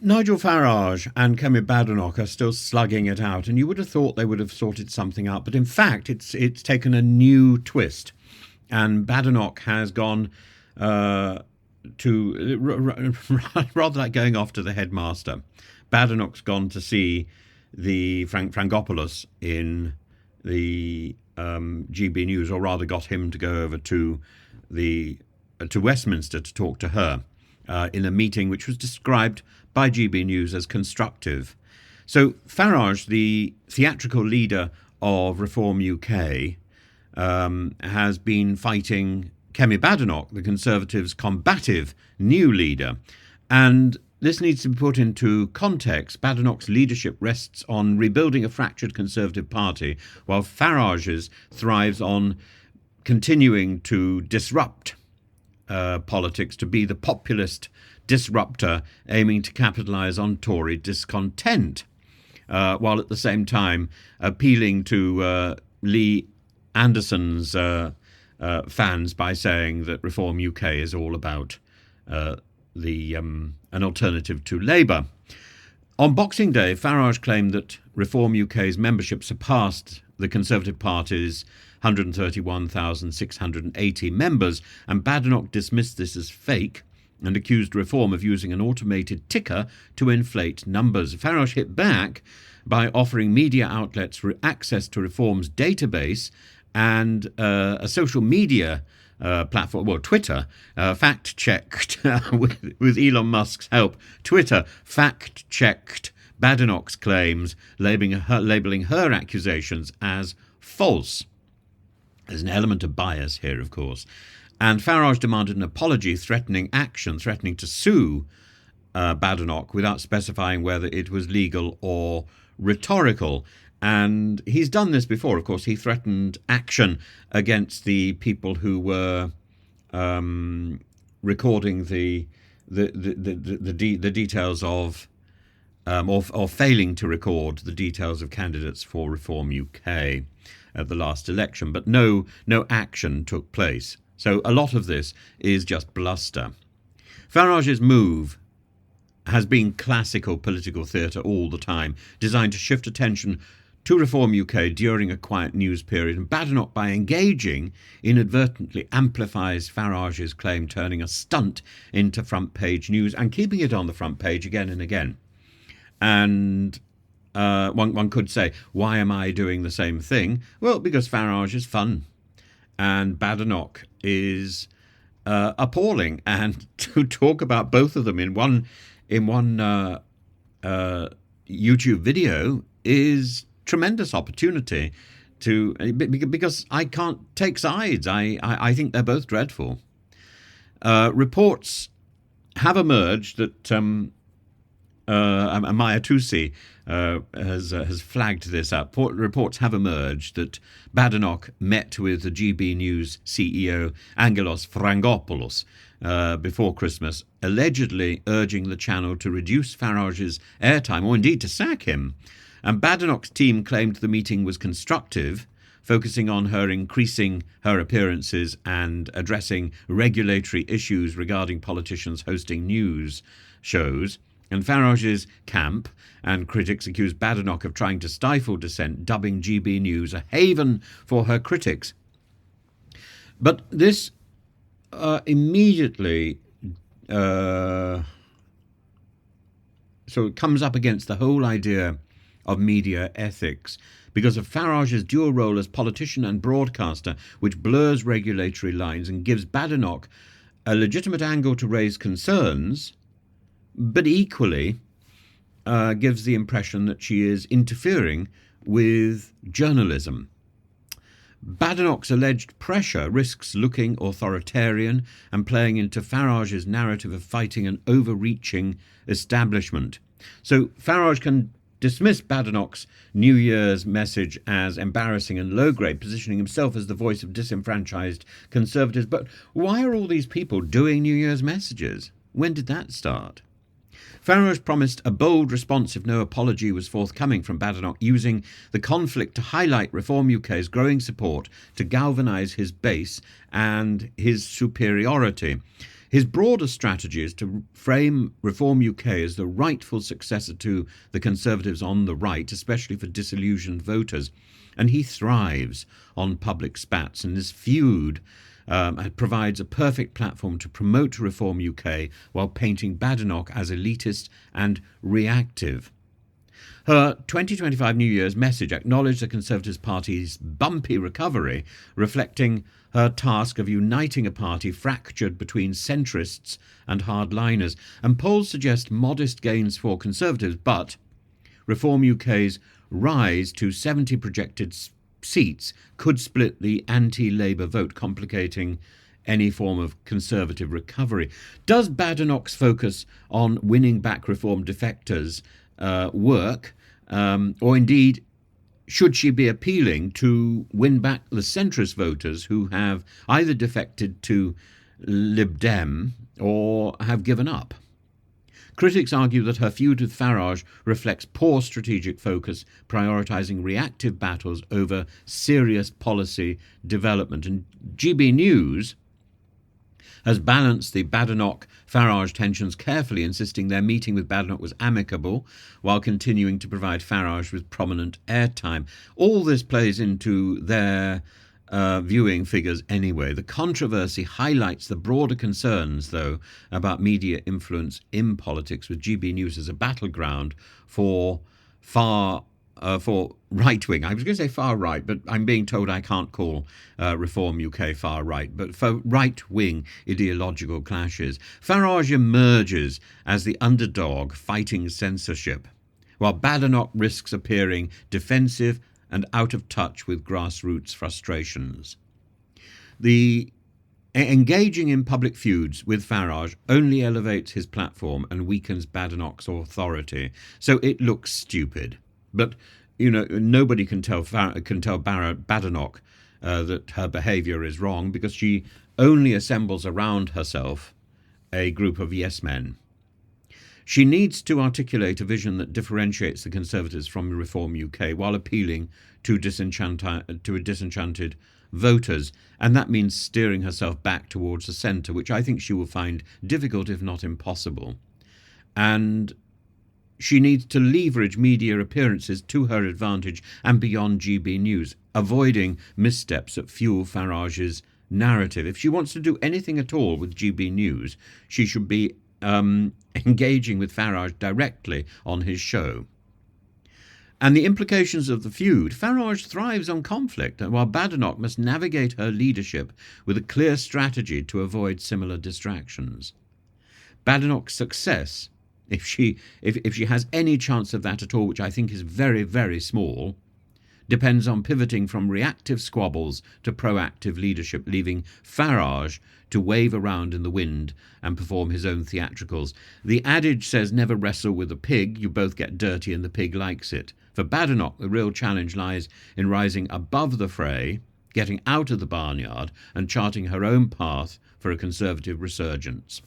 Nigel Farage and Badenoch are still slugging it out, and you would have thought they would have sorted something out, but in fact, it's taken a new twist, and Badenoch has gone to rather like going off to the headmaster. Badenoch's gone to see the Frankopoulos in the GB News, or rather got him to go over to Westminster to talk to her in a meeting which was described by GB News as constructive. So Farage, the theatrical leader of Reform UK, has been fighting Badenoch, the Conservatives' combative new leader. And this needs to be put into context. Badenoch's leadership rests on rebuilding a fractured Conservative Party, while Farage's thrives on continuing to disrupt politics, to be the populist disruptor aiming to capitalise on Tory discontent, while at the same time appealing to Lee Anderson's fans by saying that Reform UK is all about an alternative to Labour. On Boxing Day, Farage claimed that Reform UK's membership surpassed the Conservative Party's 131,680 members, and Badenoch dismissed this as fake and accused Reform of using an automated ticker to inflate numbers. Farage hit back by offering media outlets access to Reform's database and a social media platform, well, Twitter, fact-checked, with Elon Musk's help. Twitter fact-checked Badenoch's claims, labelling her accusations as false. There's an element of bias here, of course. And Farage demanded an apology, threatening to sue Badenoch without specifying whether it was legal or rhetorical. And he's done this before, of course. He threatened action against the people who were recording the details of, or failing to record the details of candidates for Reform UK at the last election. But no action took place. So a lot of this is just bluster. Farage's move has been classical political theatre all the time, designed to shift attention to Reform UK during a quiet news period, and Badenoch, by engaging, inadvertently amplifies Farage's claim, turning a stunt into front-page news and keeping it on the front page again and again. And one could say, why am I doing the same thing? Well, because Farage is fun, and Badenoch is appalling, and to talk about both of them in one YouTube video is tremendous opportunity because I can't take sides. I think they're both dreadful. Reports have emerged that Maya Tusi has flagged this up. Reports have emerged that Badenoch met with the GB News CEO Angelos Frangopoulos before Christmas, allegedly urging the channel to reduce Farage's airtime, or indeed to sack him. And Badenoch's team claimed the meeting was constructive, focusing on her increasing her appearances and addressing regulatory issues regarding politicians hosting news shows. And Farage's camp and critics accused Badenoch of trying to stifle dissent, dubbing GB News a haven for her critics. But this immediately so it comes up against the whole idea of media ethics, because of Farage's dual role as politician and broadcaster, which blurs regulatory lines and gives Badenoch a legitimate angle to raise concerns, but equally gives the impression that she is interfering with journalism. Badenoch's alleged pressure risks looking authoritarian and playing into Farage's narrative of fighting an overreaching establishment. So Farage can dismiss Badenoch's New Year's message as embarrassing and low-grade, positioning himself as the voice of disenfranchised Conservatives. But why are all these people doing New Year's messages? When did that start? Farage promised a bold response if no apology was forthcoming from Badenoch, using the conflict to highlight Reform UK's growing support to galvanise his base and his superiority. His broader strategy is to frame Reform UK as the rightful successor to the Conservatives on the right, especially for disillusioned voters. And he thrives on public spats, and this feud provides a perfect platform to promote Reform UK while painting Badenoch as elitist and reactive. Her 2025 New Year's message acknowledged the Conservative Party's bumpy recovery, reflecting her task of uniting a party fractured between centrists and hardliners. And polls suggest modest gains for Conservatives, but Reform UK's rise to 70 projected seats could split the anti-Labour vote, complicating any form of Conservative recovery. Does Badenoch's focus on winning back Reform defectors work, or indeed should she be appealing to win back the centrist voters who have either defected to Lib Dem or have given up? Critics argue that her feud with Farage reflects poor strategic focus, prioritising reactive battles over serious policy development. And GB News has balanced the Badenoch-Farage tensions carefully, insisting their meeting with Badenoch was amicable, while continuing to provide Farage with prominent airtime. All this plays into their viewing figures anyway. The controversy highlights the broader concerns, though, about media influence in politics, with GB News as a battleground for right-wing. I was going to say far right, but I'm being told I can't call Reform UK far right, but for right-wing ideological clashes. Farage emerges as the underdog fighting censorship, while Badenoch risks appearing defensive and out of touch with grassroots frustrations. The engaging in public feuds with Farage only elevates his platform and weakens Badenoch's authority, so it looks stupid. But, nobody can tell Badenoch that her behaviour is wrong, because she only assembles around herself a group of yes-men. She needs to articulate a vision that differentiates the Conservatives from Reform UK while appealing to disenchanted voters, and that means steering herself back towards the centre, which I think she will find difficult, if not impossible. And she needs to leverage media appearances to her advantage and beyond GB News, avoiding missteps that fuel Farage's narrative. If she wants to do anything at all with GB News, she should be engaging with Farage directly on his show. And the implications of the feud: Farage thrives on conflict, while Badenoch must navigate her leadership with a clear strategy to avoid similar distractions. Badenoch's success, if she has any chance of that at all, which I think is very, very small, depends on pivoting from reactive squabbles to proactive leadership, leaving Farage to wave around in the wind and perform his own theatricals. The adage says, never wrestle with a pig, you both get dirty and the pig likes it. For Badenoch, the real challenge lies in rising above the fray, getting out of the barnyard and charting her own path for a Conservative resurgence.